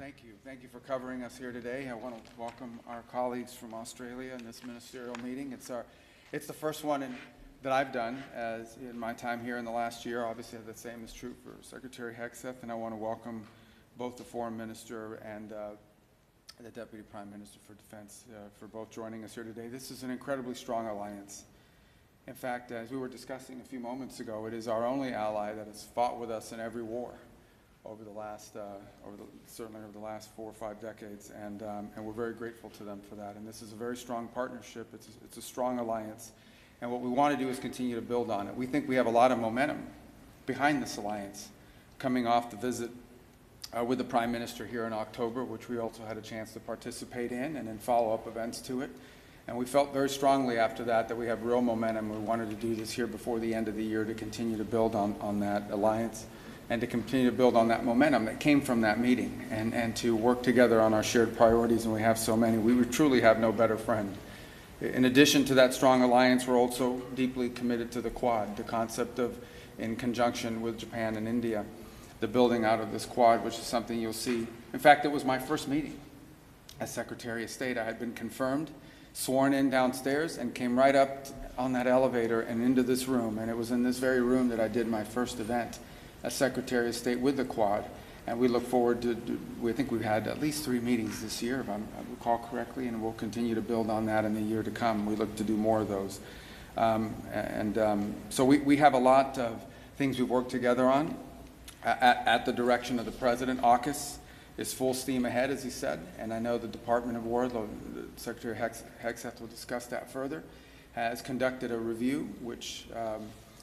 thank you. Thank you for covering us here today. I want to welcome our colleagues from Australia in this ministerial meeting. It's the first one that I've done as in my time here in the last year. Obviously, the same is true for Secretary Hegseth, and I want to welcome both the Foreign Minister and the Deputy Prime Minister for Defense for both joining us here today. This is an incredibly strong alliance. In fact, as we were discussing a few moments ago, it is our only ally that has fought with us in every war over the last, certainly over the last 4 or 5 decades, and we're very grateful to them for that. And this is a very strong partnership. It's a strong alliance, and what we want to do is continue to build on it. We think we have a lot of momentum behind this alliance, coming off the visit with the Prime Minister here in October, which we also had a chance to participate in, and in follow-up events to it. And we felt very strongly after that we have real momentum. We wanted to do this here before the end of the year to continue to build on that alliance and to continue to build on that momentum that came from that meeting and to work together on our shared priorities, and we have so many. We truly have no better friend. In addition to that strong alliance, we're also deeply committed to the Quad, the concept of, in conjunction with Japan and India, the building out of this Quad, which is something you'll see. In fact, it was my first meeting as Secretary of State. I had been confirmed, sworn in downstairs, and came right up on that elevator and into this room. And it was in this very room that I did my first event as Secretary of State with the Quad. And we look forward to, we think we've had at least 3 meetings this year, if I recall correctly, and we'll continue to build on that in the year to come. We look to do more of those. So we have a lot of things we've worked together on at the direction of the President. AUKUS is full steam ahead, as he said, and I know the Department of War, Secretary Hegseth will discuss that further, has conducted a review, which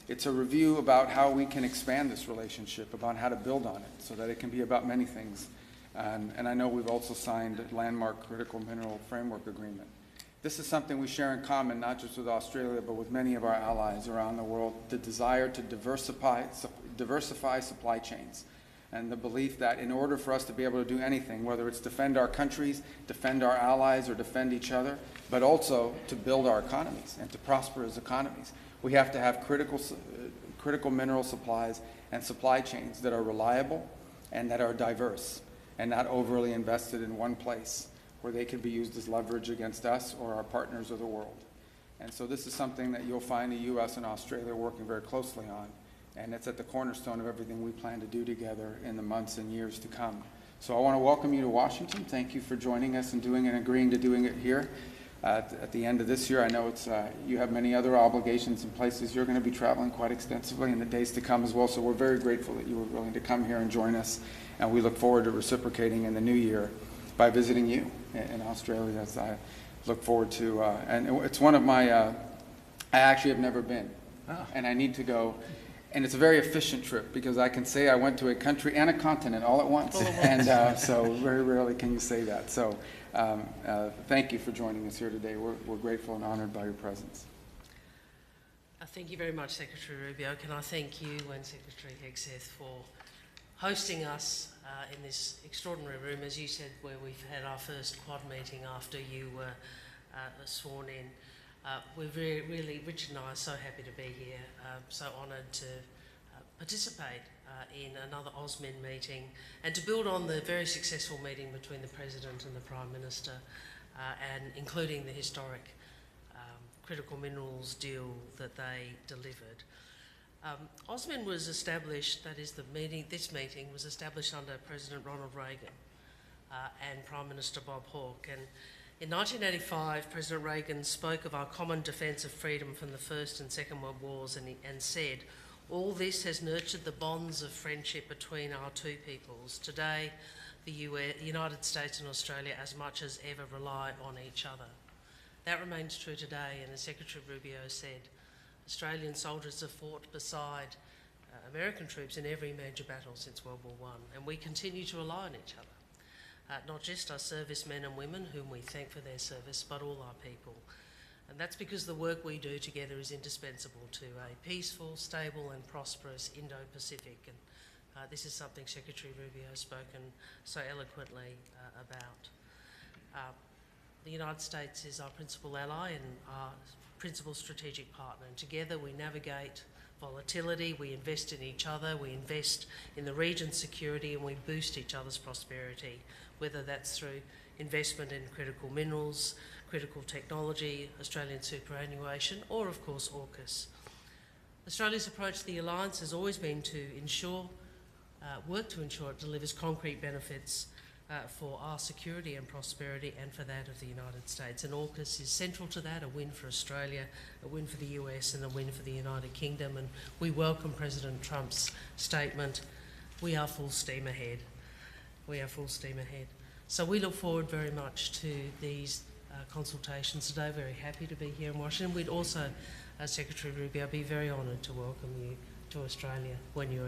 it's a review about how we can expand this relationship, about how to build on it, so that it can be about many things. And I know we've also signed a landmark critical mineral framework agreement. This is something we share in common, not just with Australia, but with many of our allies around the world, the desire to diversify supply chains, and the belief that in order for us to be able to do anything, whether it's defend our countries, defend our allies, or defend each other, but also to build our economies and to prosper as economies, we have to have critical mineral supplies and supply chains that are reliable and that are diverse and not overly invested in one place where they can be used as leverage against us or our partners of the world. And so this is something that you'll find the U.S. and Australia working very closely on, and it's at the cornerstone of everything we plan to do together in the months and years to come. So I want to welcome you to Washington. Thank you for joining us and agreeing to doing it here at the end of this year. I know it's you have many other obligations and places you're going to be traveling quite extensively in the days to come as well, so we're very grateful that you were willing to come here and join us, and we look forward to reciprocating in the new year by visiting you in Australia, as I look forward to, and it's one of my, I actually have never been, and I need to go. And it's a very efficient trip because I can say I went to a country and a continent all at once. And so very rarely can you say that. So thank you for joining us here today. We're grateful and honored by your presence. Thank you very much, Secretary Rubio. Can I thank you and Secretary Hegseth for hosting us in this extraordinary room, as you said, where we've had our first Quad meeting after you were sworn in. We're really, Rich and I are so happy to be here, so honoured to participate in another AUSMIN meeting and to build on the very successful meeting between the President and the Prime Minister, and including the historic critical minerals deal that they delivered. AUSMIN was established, that is this meeting was established under President Ronald Reagan and Prime Minister Bob Hawke. And in 1985, President Reagan spoke of our common defence of freedom from the First and Second World Wars and said, "All this has nurtured the bonds of friendship between our two peoples. Today, the United States and Australia as much as ever rely on each other." That remains true today, and as Secretary Rubio said, Australian soldiers have fought beside American troops in every major battle since World War I, and we continue to rely on each other. Not just our servicemen and women, whom we thank for their service, but all our people. And that's because the work we do together is indispensable to a peaceful, stable and prosperous Indo-Pacific. And this is something Secretary Rubio has spoken so eloquently about. The United States is our principal ally and our principal strategic partner, and together we navigate volatility, we invest in each other, we invest in the region's security, and we boost each other's prosperity, whether that's through investment in critical minerals, critical technology, Australian superannuation, or of course AUKUS. Australia's approach to the alliance has always been to work to ensure it delivers concrete benefits for our security and prosperity and for that of the United States. And AUKUS is central to that, a win for Australia, a win for the US and a win for the United Kingdom. And we welcome President Trump's statement, we are full steam ahead. We are full steam ahead. So we look forward very much to these consultations today. Very happy to be here in Washington. We'd also, Secretary Rubio, be very honoured to welcome you to Australia when you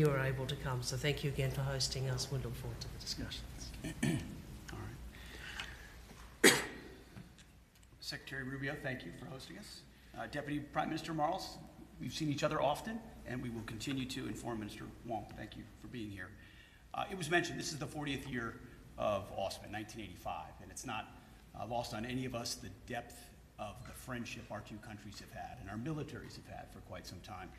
are able to come. So thank you again for hosting us. We look forward to the discussions. All right. Secretary Rubio, thank you for hosting us. Deputy Prime Minister Marles, we've seen each other often, and we will continue to inform Minister Wong. Thank you for being here. It was mentioned, this is the 40th year of AUSMAN, 1985, and it's not lost on any of us the depth of the friendship our two countries have had and our militaries have had for quite some time.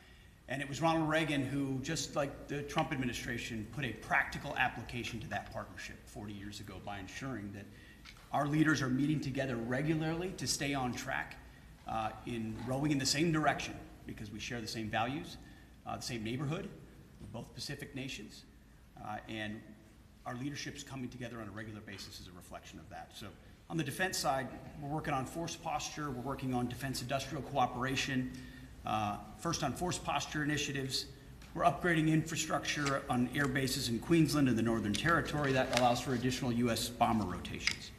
And it was Ronald Reagan who, just like the Trump administration, put a practical application to that partnership 40 years ago by ensuring that our leaders are meeting together regularly to stay on track in rowing in the same direction because we share the same values, the same neighborhood, we're both Pacific nations, and our leadership's coming together on a regular basis is a reflection of that. So on the defense side, we're working on force posture, we're working on defense industrial cooperation, first on force posture initiatives. We're upgrading infrastructure on air bases in Queensland and the Northern Territory that allows for additional U.S. bomber rotations.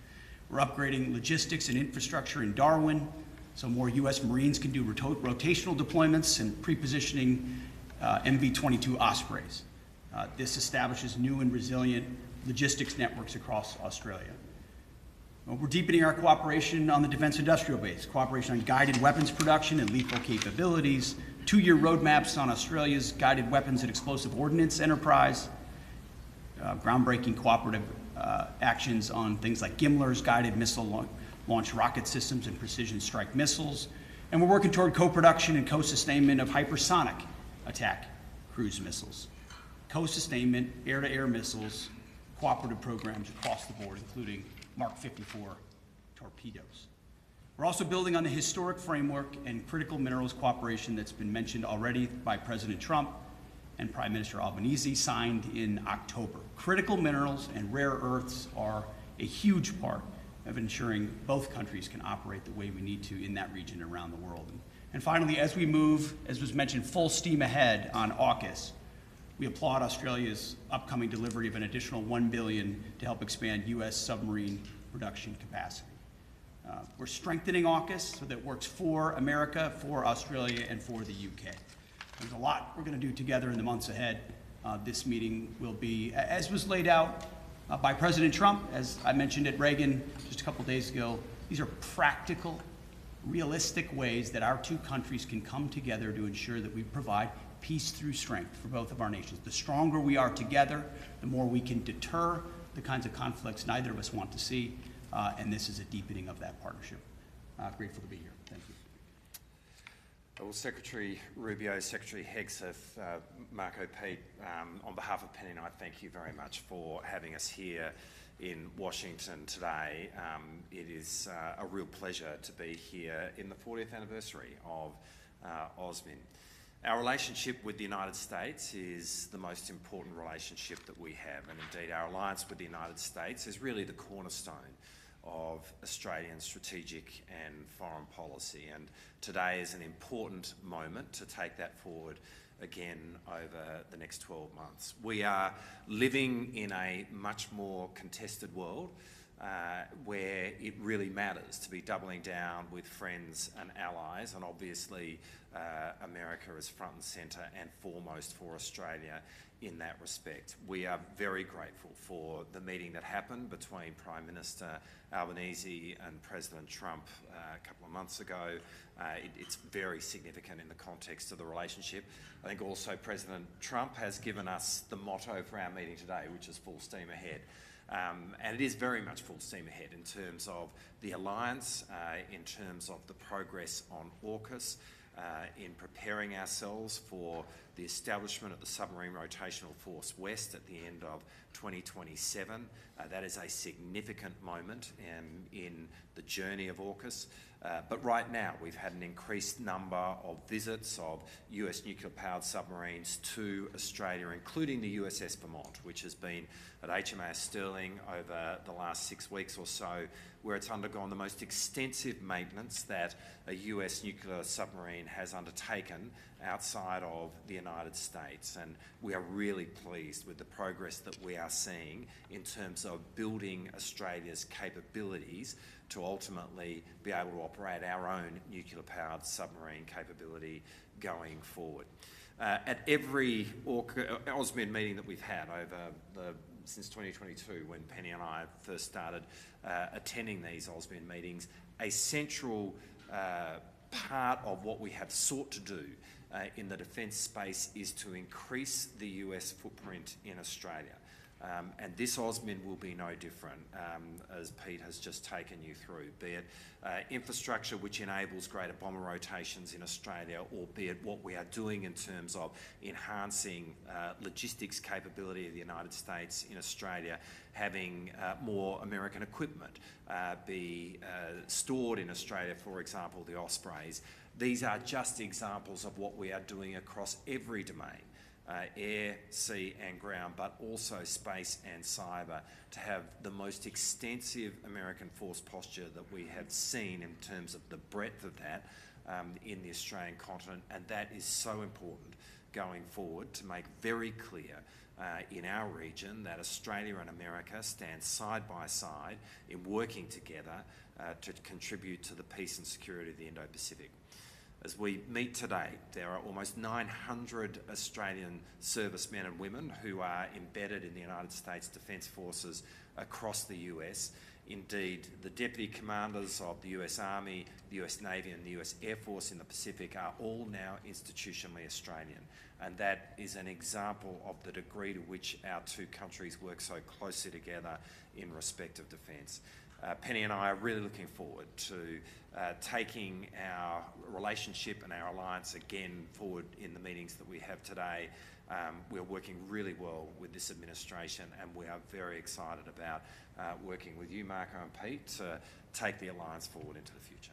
We're upgrading logistics and infrastructure in Darwin so more U.S. Marines can do rotational deployments and pre-positioning MV-22 Ospreys. This establishes new and resilient logistics networks across Australia. We're deepening our cooperation on the defense industrial base, cooperation on guided weapons production and lethal capabilities, 2-year roadmaps on Australia's guided weapons and explosive ordnance enterprise, groundbreaking cooperative actions on things like GMLRS, guided missile launch rocket systems and precision strike missiles. And we're working toward co-production and co-sustainment of hypersonic attack cruise missiles. Co-sustainment, air-to-air missiles, cooperative programs across the board, including Mark 54 torpedoes. We're also building on the historic framework and critical minerals cooperation that's been mentioned already by President Trump and Prime Minister Albanese, signed in October. Critical minerals and rare earths are a huge part of ensuring both countries can operate the way we need to in that region and around the world. And finally, as we move, as was mentioned, full steam ahead on AUKUS, we applaud Australia's upcoming delivery of an additional $1 billion to help expand U.S. submarine production capacity. We're strengthening AUKUS so that it works for America, for Australia, and for the UK. There's a lot we're going to do together in the months ahead. This meeting will be, as was laid out by President Trump, as I mentioned at Reagan just a couple days ago, these are practical, realistic ways that our two countries can come together to ensure that we provide peace through strength for both of our nations. The stronger we are together, the more we can deter the kinds of conflicts neither of us want to see, and this is a deepening of that partnership. Grateful to be here. Thank you. Well, Secretary Rubio, Secretary Hegseth, Marco Pete, on behalf of Penny and I, thank you very much for having us here in Washington today. It is a real pleasure to be here in the 40th anniversary of AUSMAN. Our relationship with the United States is the most important relationship that we have, and indeed our alliance with the United States is really the cornerstone of Australian strategic and foreign policy, and today is an important moment to take that forward again over the next 12 months. We are living in a much more contested world where it really matters to be doubling down with friends and allies, and obviously America is front and centre and foremost for Australia in that respect. We are very grateful for the meeting that happened between Prime Minister Albanese and President Trump a couple of months ago. It's very significant in the context of the relationship. I think also President Trump has given us the motto for our meeting today, which is full steam ahead. And it is very much full steam ahead in terms of the alliance, in terms of the progress on AUKUS, in preparing ourselves for the establishment of the Submarine Rotational Force West at the end of 2027. That is a significant moment in the journey of AUKUS. But right now, we've had an increased number of visits of US nuclear-powered submarines to Australia, including the USS Vermont, which has been at HMAS Stirling over the last 6 weeks or so, where it's undergone the most extensive maintenance that a US nuclear submarine has undertaken outside of the United States. And we are really pleased with the progress that we are seeing in terms of building Australia's capabilities to ultimately be able to operate our own nuclear-powered submarine capability going forward. At every AUSMID meeting that we've had since 2022, when Penny and I first started attending these AUSMID meetings, a central part of what we have sought to do in the defence space is to increase the US footprint in Australia. And this AUSMID will be no different, as Pete has just taken you through, be it infrastructure which enables greater bomber rotations in Australia, or be it what we are doing in terms of enhancing logistics capability of the United States in Australia, having more American equipment be stored in Australia, for example, the Ospreys. These are just examples of what we are doing across every domain. Air, sea and ground, but also space and cyber, to have the most extensive American force posture that we have seen in terms of the breadth of that in the Australian continent. And that is so important going forward, to make very clear in our region that Australia and America stand side by side in working together to contribute to the peace and security of the Indo-Pacific. As we meet today, there are almost 900 Australian servicemen and women who are embedded in the United States Defence Forces across the US. Indeed, the deputy commanders of the US Army, the US Navy and the US Air Force in the Pacific are all now institutionally Australian. And that is an example of the degree to which our two countries work so closely together in respect of defence. Penny and I are really looking forward to taking our relationship and our alliance again forward in the meetings that we have today. We're working really well with this administration, and we are very excited about working with you, Marco and Pete, to take the alliance forward into the future.